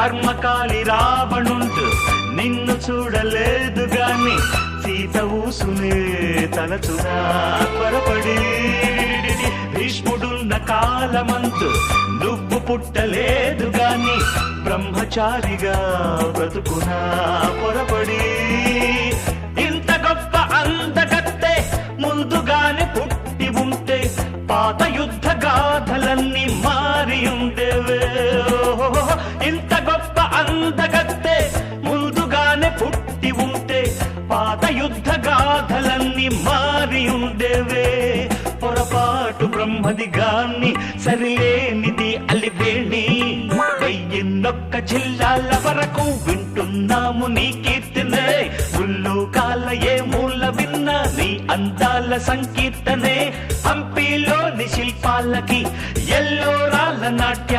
కర్మకాలి రావణుండు నిన్ను చూడలేదు గాని సీత ఊసునే తలచునా త్వరపడి. భీష్ముడున్న కాలమంతు నువ్వు పుట్టలేదు గాని బ్రహ్మచారిగా బ్రతుకునా పొరపడి. ఇంత గొప్ప అందగత్తె ముందుగానే పుట్టి ఉంటే పాత యుద్ధ గాథలన్నీ మారి ఉండేవే. ఇంత గొప్ప అందగత్తె ముందుగానే పుట్టి ఉంటే పాత యుద్ధ గాథలన్నీ మారి ఉండేవే. పొరపాటు బ్రహ్మది గాని సరిలేనిది అలివేణి. వెయ్యిన్నొక్క జిల్లాల వరకు వింటున్నాము నీ కీర్తనే. ముల్లోకాల ఏ మూల విన్నా నీ అందాల సంకీర్తనే. హంపీలోని శిల్పాలకి ఎల్లోరాల నాట్య